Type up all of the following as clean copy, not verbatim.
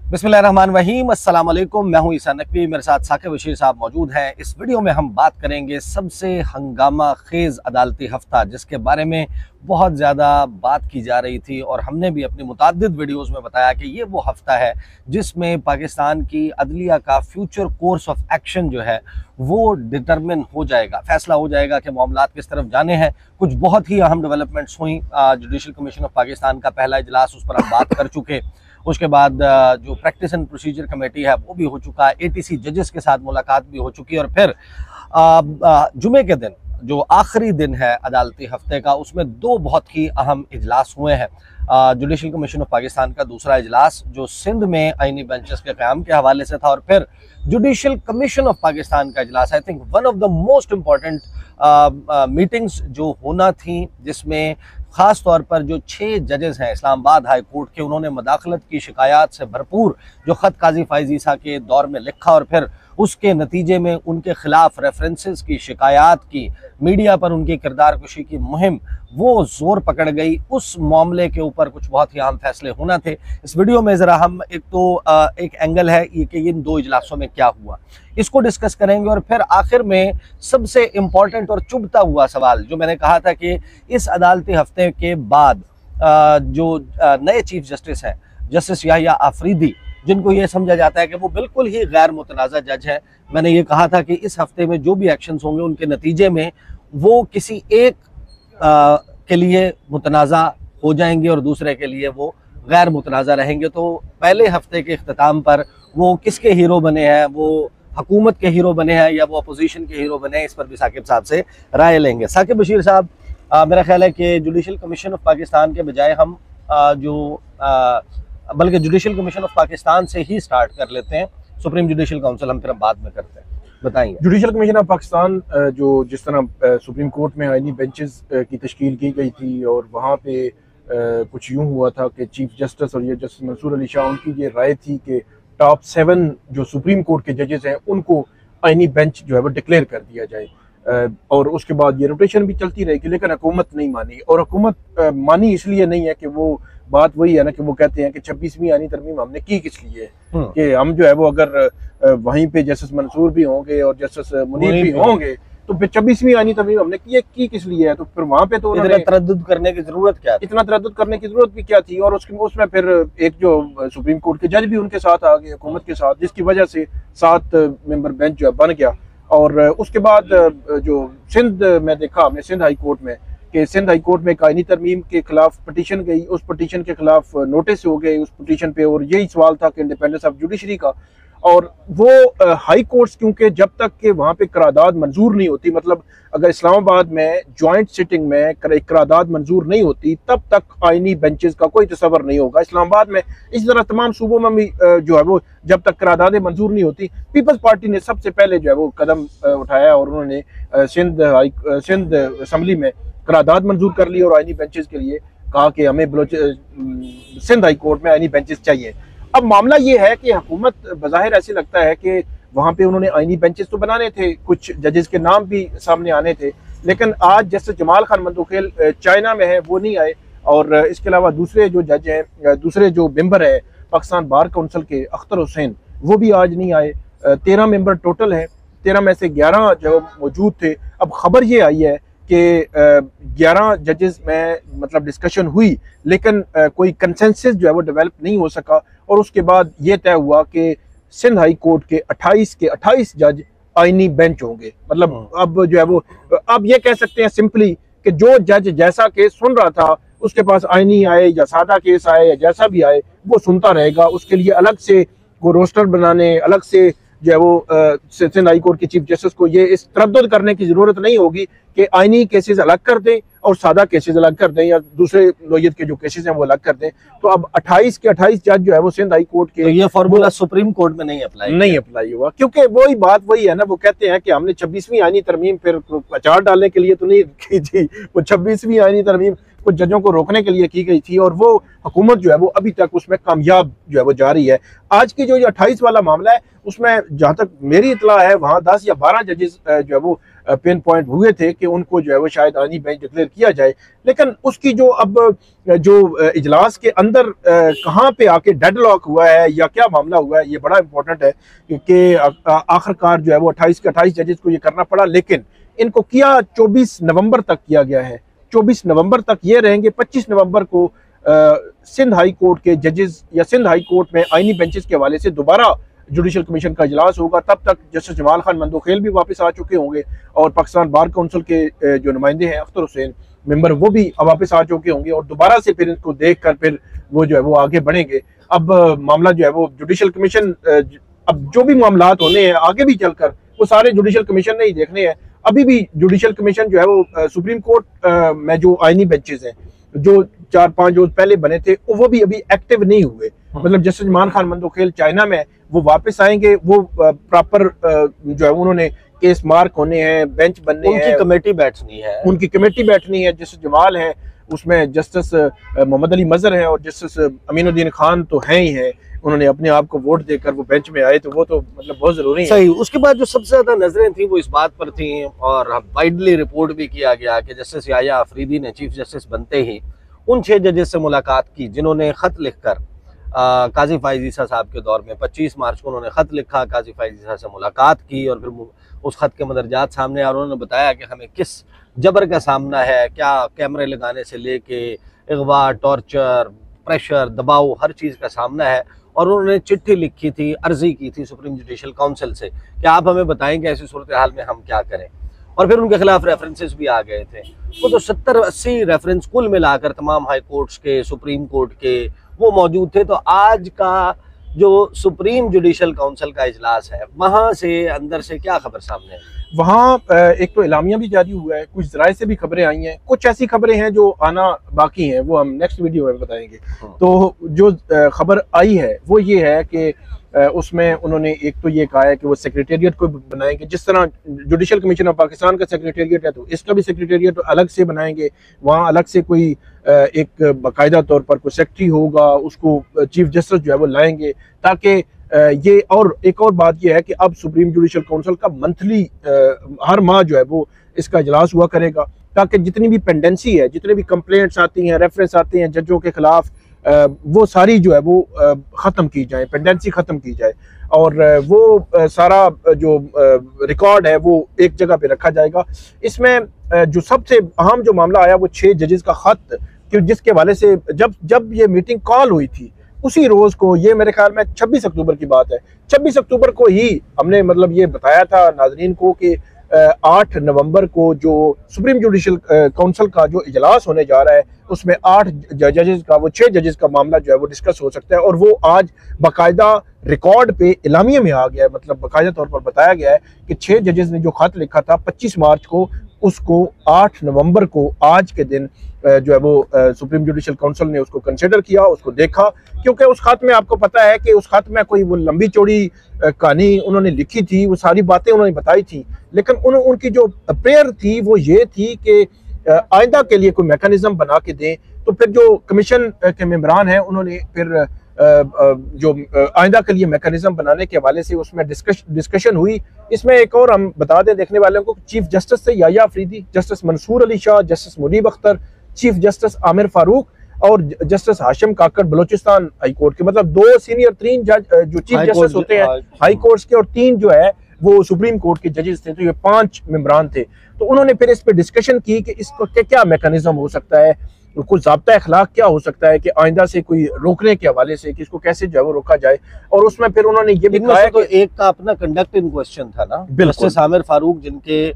बिस्मिल्लाहिर्रहमानिर्रहीम, अस्सलाम वालेकुम। मैं हूं ईसा नकवी, मेरे साथ साकिब बशीर साहब मौजूद हैं। इस वीडियो में हम बात करेंगे सबसे हंगामा खेज अदालती हफ्ता, जिसके बारे में बहुत ज़्यादा बात की जा रही थी और हमने भी अपनी मुताद्दिद वीडियोज़ में बताया कि ये वो हफ्ता है जिसमें पाकिस्तान की अदलिया का फ्यूचर कोर्स ऑफ एक्शन जो है वो डिटरमिन हो जाएगा, फैसला हो जाएगा कि मामलात किस तरफ जाने हैं। कुछ बहुत ही अहम डेवलपमेंट्स हुई। जुडिशल कमीशन ऑफ पाकिस्तान का पहला इजलास, उस पर हम बात कर चुके। उसके बाद जो प्रैक्टिस एंड प्रोसीजर कमेटी है वो भी हो चुका है, एटीसी जजेस के साथ मुलाकात भी हो चुकी है। और फिर जुमे के दिन जो आखिरी दिन है अदालती हफ्ते का, उसमें दो बहुत ही अहम इजलास हुए हैं। जुडिशल कमीशन ऑफ पाकिस्तान का दूसरा इजलास जो सिंध में आईनी बेंचेस के क़याम के हवाले से था, और फिर जुडिशल कमीशन ऑफ पाकिस्तान का इजलास, I think one of the most important meetings जो होना थी, जिसमें ख़ास तौर पर जो 6 जजेस हैं इस्लामाबाद हाई कोर्ट के, उन्होंने मदाखलत की शिकायत से भरपूर जो ख़त काजी फ़ाइज़ ईसा के दौर में लिखा और फिर उसके नतीजे में उनके खिलाफ रेफरेंसेस की शिकायत की, मीडिया पर उनकी किरदार कुशी की मुहिम वो ज़ोर पकड़ गई। उस मामले के ऊपर कुछ बहुत ही अहम फैसले होना थे। इस वीडियो में ज़रा हम एक एंगल है ये कि इन दो इजलासों में क्या हुआ, इसको डिस्कस करेंगे। और फिर आखिर में सबसे इम्पॉर्टेंट और चुभता हुआ सवाल, जो मैंने कहा था कि इस अदालती हफ्ते के बाद जो नए चीफ जस्टिस हैं, जस्टिस याहिया आफरीदी, जिनको ये समझा जाता है कि वो बिल्कुल ही गैर मुतनाज़ा जज है, मैंने ये कहा था कि इस हफ्ते में जो भी एक्शंस होंगे उनके नतीजे में वो किसी एक के लिए मुतनाज़ा हो जाएंगे और दूसरे के लिए वो गैर मुतनाज़ा रहेंगे। तो पहले हफ्ते के इख्तिताम पर वो किसके हीरो बने हैं, वो हुकूमत के हीरो बने हैं या वो अपोजिशन के हीरो बने हैं, इस पर भी साकिब साहब से राय लेंगे। साकिब बशीर साहब, मेरा ख्याल है कि जुडिशल कमीशन ऑफ पाकिस्तान के बजाय हम बल्कि जुडिशल कमीशन ऑफ पाकिस्तान से ही स्टार्ट कर लेते हैं। सुप्रीम जुडिशल काउंसिल हम फिर बाद में करते हैं, बताइए। जुडिशल कमीशन ऑफ पाकिस्तान जो जिस तरह सुप्रीम कोर्ट में आईनी बेंचेस की तश्कील की गई थी और वहाँ पे कुछ यूँ हुआ था कि चीफ जस्टिस और ये जस्टिस मंसूर अली शाह, उनकी ये राय थी कि टॉप 7 जो सुप्रीम कोर्ट के जजेस हैं उनको आईनी बेंच जो है वो डिक्लेयर कर दिया जाए। और उसके बाद ये रोटेशन भी चलती रहेगी, लेकिन हुकूमत नहीं मानी। और हुकूमत मानी इसलिए नहीं है कि वो बात वही है ना कि वो कहते हैं कि 26वीं आईनी तरमीम हमने की किस लिए, कि हम जो है वो अगर वहीं पे जस्टिस मंसूर भी होंगे और जस्टिस मुनीर भी होंगे तो फिर 26वीं आईनी तरमीम हमने की किस लिए है। तो फिर वहाँ पे तो इतना तरद्दुद करने की जरूरत क्या थी? इतना तरद्दुद करने की जरूरत भी क्या थी। और उसमें फिर एक जो सुप्रीम कोर्ट के जज भी उनके साथ आ गए, हुकूमत के साथ, जिसकी वजह से 7 मेंबर बेंच जो है बन गया। और उसके बाद जो सिंध में देखा हमने, सिंध हाई कोर्ट में, कि सिंध हाई कोर्ट में एक आईनी तरमीम के खिलाफ पटिशन गई, उस पटिशन के खिलाफ नोटिस हो गए उस पटिशन पे, और यही सवाल था कि इंडिपेंडेंस ऑफ जुडिशरी का। और वो हाई कोर्ट्स, क्योंकि जब तक कि वहाँ पे करारदाद मंजूर नहीं होती, मतलब अगर इस्लामाबाद में जॉइंट सिटिंग में करारदाद मंजूर नहीं होती, तब तक आईनी बेंचेस का कोई तस्वर नहीं होगा इस्लामाबाद में। इसी तरह तमाम सूबों में भी जो है वो जब तक करारदादें मंजूर नहीं होती। पीपल्स पार्टी ने सबसे पहले जो है वो कदम उठाया और उन्होंने सिंध असम्बली में करारदाद मंजूर कर ली और आईनी बेंचेस के लिए कहा कि हमें सिंध हाई कोर्ट में आईनी बेंचेस चाहिए। अब मामला ये है कि हुकूमत बज़ाहिर ऐसे लगता है कि वहाँ पे उन्होंने आईनी बेंचेस तो बनाने थे, कुछ जजेस के नाम भी सामने आने थे, लेकिन आज जैसे जमाल खान मंदोखेल चाइना में है वो नहीं आए, और इसके अलावा दूसरे जो जज हैं, दूसरे जो मेंबर है पाकिस्तान बार काउंसिल के, अख्तर हुसैन, वो भी आज नहीं आए। 13 मेंबर टोटल हैं, 13 में से 11 जो मौजूद थे। अब खबर ये आई है कि 11 जजेस में मतलब डिस्कशन हुई, लेकिन कोई कंसेंसस जो है वो डेवलप नहीं हो सका। और उसके बाद ये तय हुआ कि सिंध हाई कोर्ट के 28 जज आईनी बेंच होंगे। मतलब अब जो है वो, अब ये कह सकते हैं सिंपली कि जो जज जैसा केस सुन रहा था, उसके पास आईनी आए या सादा केस आए या जैसा भी आए, वो सुनता रहेगा। उसके लिए अलग से को रोस्टर बनाने, अलग से जो है वो सिंध हाई कोर्ट के चीफ जस्टिस को ये इस तरद्दुद करने की जरूरत नहीं होगी कि आईनी केसेस अलग कर दें और सादा केसेस अलग कर दें या दूसरे नोयत के जो केसेस हैं वो अलग कर दें। तो अब 28 के 28 जज जो है वो सिंध हाई कोर्ट के, तो ये फॉर्मूला सुप्रीम कोर्ट में नहीं अप्लाई हुआ, क्योंकि वही बात वही है ना, वो कहते हैं कि हमने 26वीं आईनी तरमीम फिर अचार डालने के लिए तो नहीं की थी, वो 26वीं आईनी तरमीम कुछ जजों को रोकने के लिए की गई थी, और वो हुकूमत जो है वो अभी तक उसमें कामयाब जो है वो जा रही है। आज की जो 28 वाला मामला है, उसमें जहाँ तक मेरी इतला है वहाँ 10 या 12 जजेस जो है वो पिन पॉइंट हुए थे कि उनको जो है वो शायद आईनी बेंच डिक्लेयर किया जाए, लेकिन उसकी जो अब जो इजलास के अंदर कहाँ पे आके डेडलॉक हुआ है या क्या मामला हुआ है, ये बड़ा इंपॉर्टेंट है कि आखिरकार जो है वो 28 के 28 जजेस को ये करना पड़ा, लेकिन इनको किया 24 नवंबर तक किया गया है। 24 नवंबर तक ये रहेंगे। 25 नवंबर को सिंध हाई कोर्ट के जजेस या सिंध हाई कोर्ट में आईनी बेंचेस के हवाले से दोबारा जुडिशल कमीशन का इजलास होगा। तब तक जस्टिस जमाल खान मंदोखेल भी वापस आ चुके होंगे और पाकिस्तान बार काउंसिल के जो नुमाइंदे हैं अख्तर हुसैन मेंबर, वो भी वापस आ चुके होंगे और दोबारा से फिर इनको देख कर फिर वो जो है वो आगे बढ़ेंगे। अब मामला जो है वो जुडिशल कमीशन, अब जो भी मामला होने हैं आगे भी चलकर वो सारे जुडिशल कमीशन ने ही देखने हैं। अभी भी जुडिशल कमीशन जो है वो सुप्रीम कोर्ट में जो आईनी बेंचेस हैं जो 4-5 रोज पहले बने थे वो भी अभी एक्टिव नहीं हुए। मतलब जस्टिस जमान खान मंदोखेल चाइना में, वो वापस आएंगे, वो प्रॉपर जो है उन्होंने केस मार्क होने हैं, बेंच बनने हैं, उनकी कमेटी बैठनी है, उनकी कमेटी बैठनी है। जस्टिस जमाल है, उसमें जस्टिस मोहम्मद अली मजहर है और जस्टिस अमीनुद्दीन खान तो हैं ही हैं। उन्होंने अपने आप को वोट देकर वो बेंच में आए, तो वो तो मतलब बहुत जरूरी है। सही। उसके बाद जो सबसे ज्यादा नजरें थी वो इस बात पर थी और वाइडली रिपोर्ट भी किया गया कि जस्टिस याया अफरीदी ने चीफ जस्टिस बनते ही उन 6 जजेस से मुलाकात की जिन्होंने खत लिखकर काजी फाइज ईसा साहब के दौर में 25 मार्च को उन्होंने खत लिखा, काजी फाइज ईसा से मुलाकात की और फिर उस खत के मदरजात सामने और उन्होंने बताया कि हमें किस जबर का सामना है, क्या कैमरे लगाने से लेके अगवा, टॉर्चर, प्रेशर, दबाव, हर चीज़ का सामना है। और उन्होंने चिट्ठी लिखी थी, अर्जी की थी सुप्रीम जुडिशल काउंसिल से कि आप हमें बताएं कि ऐसी सूरत हाल में हम क्या करें। और फिर उनके खिलाफ रेफरेंसेस भी आ गए थे। वो तो 70-80 रेफरेंस कुल मिलाकर तमाम हाई कोर्ट्स के, सुप्रीम कोर्ट के वो मौजूद थे। तो आज का जो सुप्रीम जुडिशल काउंसिल का इजलास है वहां से अंदर से क्या खबर सामने है? वहाँ एक तो इलामिया भी जारी हुआ है, कुछ जराए से भी खबरें आई हैं, कुछ ऐसी खबरें हैं जो आना बाकी हैं, वो हम नेक्स्ट वीडियो में बताएंगे। तो जो खबर आई है वो ये है कि उसमें उन्होंने एक तो ये कहा है कि वो सेक्रेटेरिएट को बनाएंगे, जिस तरह जुडिशल कमीशन ऑफ पाकिस्तान का सेक्रेटेरिएट है तो इसका भी सेक्रेटेरिएट अलग से बनाएंगे। वहाँ अलग से कोई एक बाकायदा तौर पर कोई सेक्रेटरी होगा, उसको चीफ जस्टिस जो है वो लाएंगे, ताकि ये। और एक और बात ये है कि अब सुप्रीम जुडिशल काउंसिल का मंथली हर माह जो है वो इसका इजलास हुआ करेगा, ताकि जितनी भी पेंडेंसी है, जितने भी कंप्लेंट्स आती हैं, रेफरेंस आते हैं जजों के खिलाफ, वो सारी जो है वो ख़त्म की जाए, पेंडेंसी ख़त्म की जाए और वो सारा जो रिकॉर्ड है वो एक जगह पे रखा जाएगा। इसमें जो सबसे अहम जो मामला आया वो 6 जजेस का खत, जिसके हवाले से जब ये मीटिंग कॉल हुई थी उसी रोज को, ये मेरे ख्याल में 26 अक्टूबर की बात है, 26 अक्टूबर को ही हमने मतलब ये बताया था नाजरीन को कि 8 नवंबर को जो सुप्रीम जुडिशल काउंसिल का जो इजलास होने जा रहा है उसमें 8 जजेस का, वो 6 जजेस का मामला जो है वो डिस्कस हो सकता है। और वो आज बाकायदा रिकॉर्ड पे इलामिया में आ गया है, मतलब बाकायदा तौर पर बताया गया है कि 6 जजेस ने जो खत लिखा था 25 मार्च को, उसको 8 नवंबर को आज के दिन जो है वो सुप्रीम जुडिशल काउंसिल ने उसको कंसिडर किया, उसको देखा। क्योंकि उस खत में आपको पता है कि उस खत में कोई वो लंबी चौड़ी कहानी उन्होंने लिखी थी, वो सारी बातें उन्होंने बताई थी, लेकिन उनकी जो प्रेयर थी वो ये थी कि आइंदा के लिए कोई मैकेनिज्म बना के दें। तो फिर जो कमीशन के मेंबरान हैं उन्होंने फिर जो आइंदा के लिए मैकेनिज्म बनाने के हवाले से उसमें डिस्कशन हुई। इसमें एक और हम बता दें देखने वालों को, चीफ जस्टिस से Yahya Afridi, justice Mansoor Ali Shah, justice Munib Akhtar, chief justice Aamir Farooq और justice Hashim Kakar Balochistan high court के, मतलब 2 सीनियर 3 जज जो चीफ जस्टिस होते हैं हाई कोर्ट्स के और 3 जो है वो सुप्रीम कोर्ट के जजेस थे। तो ये 5 मेंबरान थे। तो उन्होंने फिर इस पर डिस्कशन की कि इसको क्या मैकेनिज्म हो सकता है, कुछ ज़ाब्ता अखलाक क्या हो सकता है कि आइंदा से कोई रोकने के हवाले से कि इसको कैसे जो है वो रोका जाए। और उसमें फिर उन्होंने ये भी कहा तो एक का अपना कंडक्ट इन क्वेश्चन था ना, जस्टिस आमिर फारूक जिनके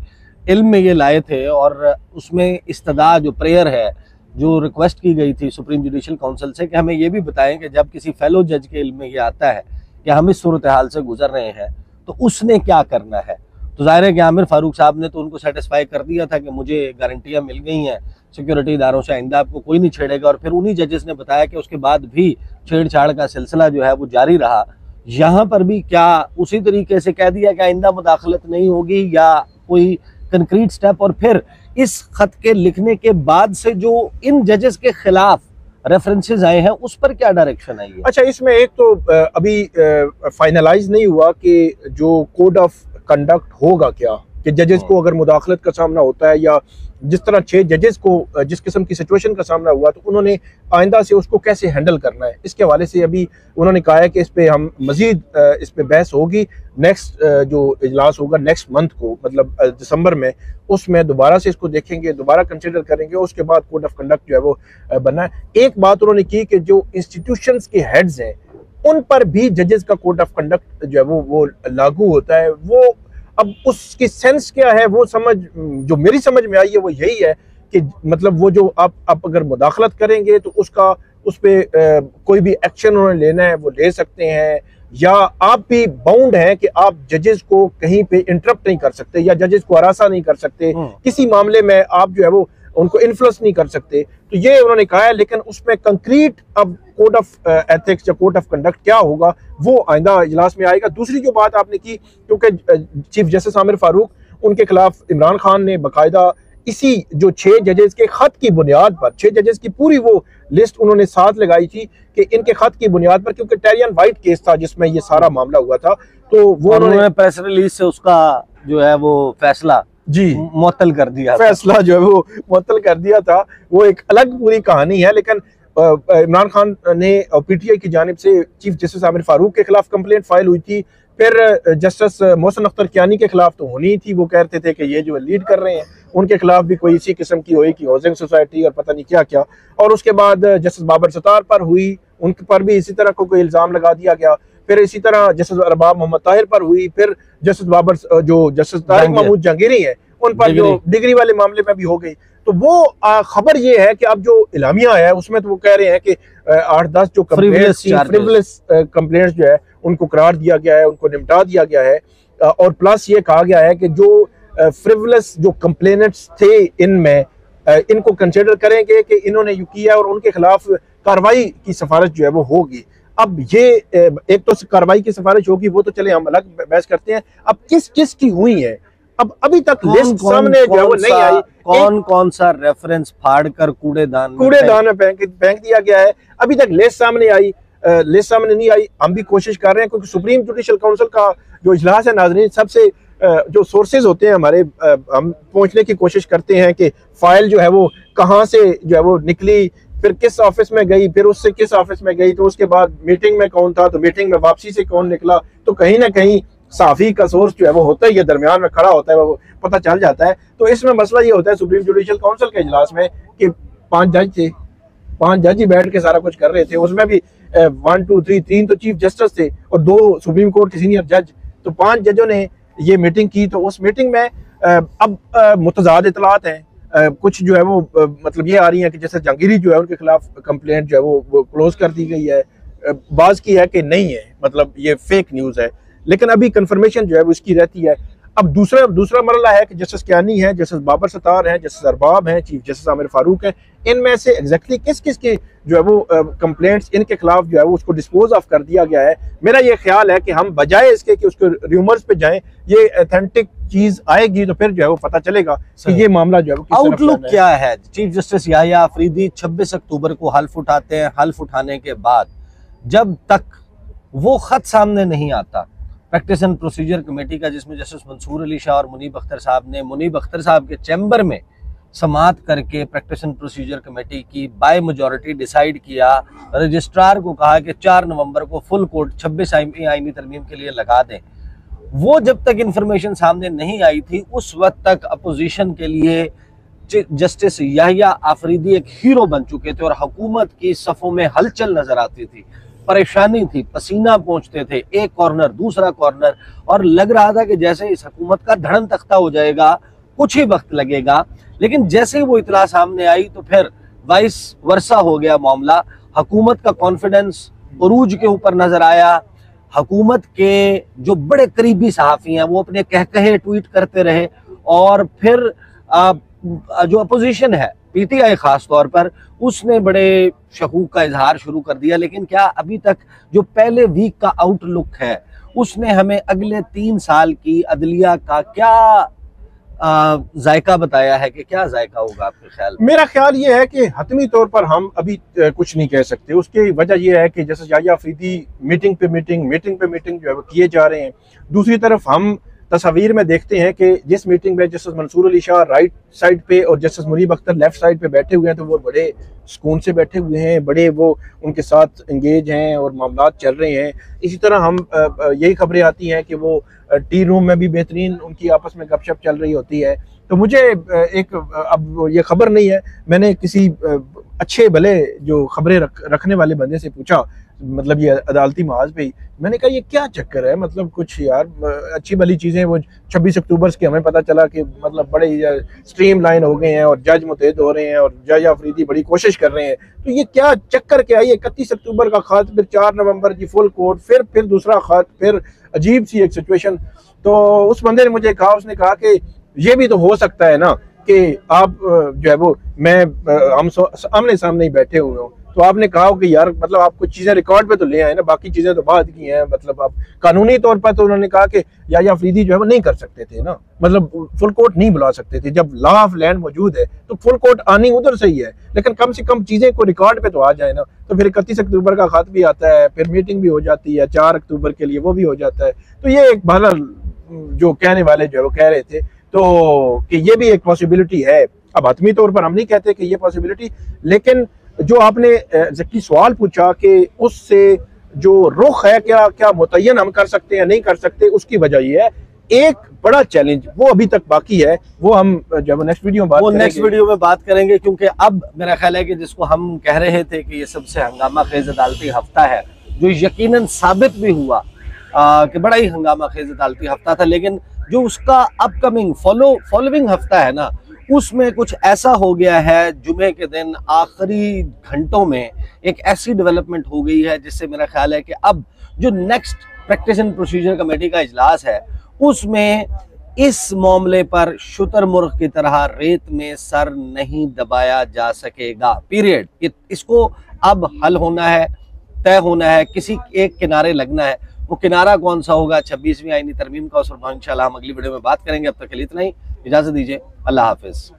इल्म में ये लाए थे, और उसमें इस्तदा जो प्रेयर है जो रिक्वेस्ट की गई थी सुप्रीम जुडिशल काउंसिल से कि हमें ये भी बताएं कि जब किसी फेलो जज के इल्म में ये आता है कि हम इस सूरत हाल से गुजर रहे हैं तो उसने क्या करना है। तो जाहिर है कि आमिर फारूक साहब ने तो उनको सेटिस्फाई कर दिया था कि मुझे गारंटियां मिल गई हैं सिक्योरिटी इदारों से, आइंदा आपको कोई नहीं छेड़ेगा। और फिर उन्हीं जजेस ने बताया कि उसके बाद भी छेड़छाड़ का सिलसिला जो है वो जारी रहा। यहाँ पर भी क्या उसी तरीके से कह दिया कि आइंदा मुदाखलत नहीं होगी या कोई कंक्रीट स्टेप? और फिर इस खत के लिखने के बाद से जो इन जजेस के खिलाफ रेफरेंसेस आए हैं उस पर क्या डायरेक्शन आई है? अच्छा, इसमें एक तो अभी फाइनलाइज नहीं हुआ कि जो कोड ऑफ कंडक्ट होगा क्या, कि जजेस को अगर मुदाखलत का सामना होता है या जिस तरह 6 जजेस को जिस किस्म की सिचुएशन का सामना हुआ तो उन्होंने आइंदा से उसको कैसे हैंडल करना है, इसके हवाले से अभी उन्होंने कहा है कि इस पे हम मजीद इस पे बहस होगी। नेक्स्ट जो इजलास होगा नेक्स्ट मंथ को, मतलब दिसंबर में, उसमें दोबारा से इसको देखेंगे, दोबारा कंसिडर करेंगे। उसके बाद कोड ऑफ कंडक्ट जो है वो बनना है। एक बात उन्होंने की कि जो इंस्टीट्यूशंस के हेड्स हैं उन पर भी जजेस का कोड ऑफ कंडक्ट जो है वो लागू होता है। वो अब उसकी सेंस क्या है वो समझ, जो मेरी समझ में आई है वो यही है कि मतलब वो जो आप अगर मुदाखलत करेंगे तो उसका उस पर कोई भी एक्शन उन्होंने लेना है वो ले सकते हैं, या आप भी बाउंड हैं कि आप जजेस को कहीं पे इंटरप्ट नहीं कर सकते या जजेस को हरासा नहीं कर सकते, किसी मामले में आप जो है वो उनको इन्फ्लुएंस नहीं कर सकते। तो ये उन्होंने कहा है, लेकिन उसमें कंक्रीट अब कोड ऑफ एथिक्स या कोड ऑफ कंडक्ट क्या होगा वो आइंदा इजलास में आएगा। दूसरी जो बात आपने की, क्योंकि चीफ जस्टिस आमिर फारूक, उनके खिलाफ इमरान खान ने बाकायदा इसी जो 6 जजेस के खत की बुनियाद पर, 6 जजेस की पूरी वो लिस्ट उन्होंने साथ लगाई थी कि इनके खत की बुनियाद पर, क्योंकि टेरियन वाइट केस था जिसमें ये सारा मामला हुआ था, तो वो उन्होंने प्रेस रिलीज से उसका जो है वो फैसला जी मुअत्तल कर दिया, फैसला जो है वो मुअत्तल कर दिया था। वो एक अलग पूरी कहानी है। लेकिन इमरान खान ने पीटीआई की जानिब से चीफ जस्टिस आमिर फारूक के खिलाफ कंप्लेंट फाइल हुई थी। फिर जस्टिस मोहसिन अख्तर कियानी के खिलाफ तो होनी ही थी, वो कहते थे कि ये जो लीड कर रहे हैं, उनके खिलाफ भी कोई इसी किस्म की हुई कि हाउसिंग सोसाइटी और पता नहीं क्या क्या। और उसके बाद जस्टिस बाबर सत्तार पर हुई, उन पर भी इसी तरह को कोई इल्जाम लगा दिया गया। फिर इसी तरह जस्टिस अरबाब मोहम्मद ताहिर पर हुई। फिर जस्टिस बाबर जो जस्टिस तारिक महमूद जहांगीरी है उन पर जो डिग्री वाले मामले में भी हो गई। तो वो खबर ये है कि अब जो इलामिया है उसमें तो वो कह रहे हैं कि 8-10 जो फ्रिवलेस कंप्लेंट्स जो है उनको करार दिया गया है, उनको निपटा दिया गया है। और प्लस ये कहा गया है कि जो फ्रिवलेस जो कंप्लेनेंट्स थे इनमें इनको कंसिडर करेंगे कि इन्होंने यू किया और उनके खिलाफ कार्रवाई की सिफारिश जो है वो होगी। अब ये एक तो कार्रवाई की सिफारिश होगी, वो तो चले हम अलग बहस करते हैं। अब किस किस की हुई है, अब अभी तक लिस्ट सामने जो है वो नहीं आई। कौन सा रेफरेंस फाड़ कर कूड़ेदान में फेंक दिया गया है, अभी तक लिस्ट सामने आई, लिस्ट सामने नहीं आई। हम भी कोशिश कर रहे हैं, क्योंकि सुप्रीम जुडिशल काउंसिल का जो इजलास है नाज़रीन, सबसे जो सोर्सेज होते हैं हमारे, हम पहुंचने की कोशिश करते हैं कि फाइल जो है वो कहाँ से जो है वो निकली, फिर किस ऑफिस में गई, फिर उससे किस ऑफिस में गई, तो उसके बाद मीटिंग में कौन था, तो मीटिंग में वापसी से कौन निकला। तो कहीं ना कहीं साफी का सोर्स जो है वो होता ही है, दरमियान में खड़ा होता है, वो पता चल जाता है। तो इसमें मसला ये होता है सुप्रीम जुडिशल काउंसिल के इजलास में कि 5 जज थे, 5 जज ही बैठ के सारा कुछ कर रहे थे। उसमें भी 1 2 3 3 तो चीफ जस्टिस थे और 2 सुप्रीम कोर्ट के सीनियर जज। तो 5 जजों ने ये मीटिंग की। तो उस मीटिंग में अब मुतजाद इतलात हैं, कुछ जो है वो मतलब ये आ रही है कि जैसे जहांगीरी जो है उनके खिलाफ कंप्लेंट जो है वो क्लोज कर दी गई है, बाज की है कि नहीं है, मतलब ये फेक न्यूज़ है। लेकिन अभी कंफर्मेशन जो है वो इसकी रहती है। अब दूसरा मरला है कि जस्टिस कियानी है, जस्टिस बाबर सत्तार हैं, जस्टिस अरबाब हैं, चीफ जस्टिस आमिर फारूक हैं, इनमें से एग्जैक्टली किस किस के जो है वो कंप्लेंट्स इनके खिलाफ जो है वो उसको डिस्पोज ऑफ कर दिया गया है। मेरा ये ख्याल है कि हम बजाय इसके कि उसके रूमर्स पे जाएं, ये ऑथेंटिक चीज आएगी तो फिर जो है वो पता चलेगा कि ये मामला जो है वो आउटलुक क्या है। चीफ जस्टिस याहिया अफरीदी 26 अक्टूबर को हल्फ उठाते हैं। हल्फ उठाने के बाद जब तक वो खत सामने नहीं आता प्रैक्टिस एंड प्रोसीजर कमेटी का, जिसमें जस्टिस मंसूर अली शाह और मुनीब अख्तर साहब ने मुनीब अख्तर साहब के चैम्बर में समाअत करके प्रैक्टिस एंड प्रोसीजर कमेटी की बाय मेजॉरिटी डिसाइड किया, रजिस्ट्रार को कहा कि 4 नवंबर को फुल कोर्ट 26 आईनी तरमीम के लिए लगा दें। वो जब तक इंफॉर्मेशन सामने नहीं आई थी उस वक्त तक अपोजिशन के लिए जस्टिस याहिया अफरीदी एक हीरो बन चुके थे और हुकूमत की सफ़ों में हलचल नजर आती थी, परेशानी थी, पसीना पहुंचते थे, एक कॉर्नर दूसरा कॉर्नर, और लग रहा था कि जैसे इस हुकूमत का धड़न तख्ता हो जाएगा, कुछ ही वक्त लगेगा। लेकिन जैसे ही वो इतला सामने आई तो फिर वाइस वर्सा हो गया मामला। हुकूमत का कॉन्फिडेंस उरूज के ऊपर नजर आया। हुकूमत के जो बड़े करीबी सहाफ़ी हैं वो अपने कहकहे ट्वीट करते रहे, और फिर जो अपोजिशन है पीटीआई खास तौर पर, उसने बड़े शकूक का इजहार शुरू कर दिया। लेकिन क्या अभी तक जो पहले वीक का आउटलुक है उसने हमें अगले 3 साल की अदलिया का क्या जायका बताया है कि क्या जायका होगा आपके ख्याल में? मेरा ख्याल ये है कि हतमी तौर पर हम अभी कुछ नहीं कह सकते। उसकी वजह यह है कि जैसे याहिया अफरीदी मीटिंग पे मीटिंग जो है वो किए जा रहे हैं। दूसरी तरफ हम तस्वीर में देखते हैं कि जिस मीटिंग में justice Mansoor Ali Shah right side पे और justice Munib Akhtar left side पे बैठे हुए हैं, तो वो बड़े सुकून से बैठे हुए हैं, बड़े वो उनके साथ इंगेज हैं और मामलात चल रहे हैं। इसी तरह हम यही खबरें आती हैं कि वो टी रूम में भी बेहतरीन उनकी आपस में गपशप चल रही होती है। तो मुझे एक अब ये खबर नहीं है, मैंने किसी अच्छे भले जो खबरें रखने वाले बंदे से पूछा, मतलब ये अदालती महाज पे ही, मैंने कहा ये क्या चक्कर है, मतलब कुछ यार अच्छी भली चीज़ें वो 26 अक्टूबर के हमें पता चला कि मतलब बड़े स्ट्रीम लाइन हो गए हैं और जज मुतहद हो रहे हैं और जज अफरीदी बड़ी कोशिश कर रहे हैं, तो ये क्या चक्कर क्या है? 31 अक्टूबर का खात, फिर 4 नवंबर की फुल कोर्ट, फिर दूसरा खात, फिर अजीब सी एक सिचुएशन। तो उस बंदे ने मुझे कहा, उसने कहा कि ये भी तो हो सकता है ना कि आप जो है वो हम आमने सामने ही बैठे हुए हो, तो आपने कहा कि यार मतलब आप कुछ चीजें रिकॉर्ड पे तो ले आए ना, बाकी चीजें तो बाद की हैं, मतलब आप कानूनी तौर पर तो उन्होंने कहा कि या अफरीदी जो है वो नहीं कर सकते थे ना, मतलब फुल कोर्ट नहीं बुला सकते थे। जब लॉ ऑफ लैंड मौजूद है तो फुल कोर्ट आनी उधर से ही है, लेकिन कम से कम चीजें को रिकॉर्ड पे तो आ जाए ना। तो फिर 31 अक्टूबर का खत भी आता है, फिर मीटिंग भी हो जाती है, 4 अक्टूबर के लिए वो भी हो जाता है। तो ये एक बहरहाल जो कहने वाले जो है वो कह रहे थे तो कि ये भी एक पॉसिबिलिटी है। अब हतमी तौर पर हम नहीं कहते कि ये पॉसिबिलिटी, लेकिन जो आपने जक्की सवाल पूछा कि उससे जो रुख है क्या क्या मुतय्यन हम कर सकते हैं नहीं कर सकते, उसकी वजह ये है एक बड़ा चैलेंज वो अभी तक बाकी है, वो हम जब नेक्स्ट वीडियो में बात करेंगे, क्योंकि अब मेरा ख्याल है कि जिसको हम कह रहे थे कि ये सबसे हंगामा खेज अदालती हफ्ता है, जो यकीनन साबित भी हुआ कि बड़ा ही हंगामा खेज अदालती हफ्ता था, लेकिन जो उसका अपकमिंग फॉलोइंग हफ्ता है ना, उसमें कुछ ऐसा हो गया है। जुमे के दिन आखिरी घंटों में एक ऐसी डेवलपमेंट हो गई है जिससे मेरा ख्याल है कि अब जो next practice and procedure committee का इजलास है उसमें इस मामले पर शुतुरमुर्ग की तरह रेत में सर नहीं दबाया जा सकेगा, पीरियड। इसको अब हल होना है, तय होना है, किसी एक किनारे लगना है। वो किनारा कौन सा होगा 26वीं आईनी तरमीम का, उस पर इंशाल्लाह हम अगली वीडियो में बात करेंगे। अब तक के लिए इतना ही, इजाजत दीजिए, अल्लाह हाफिज।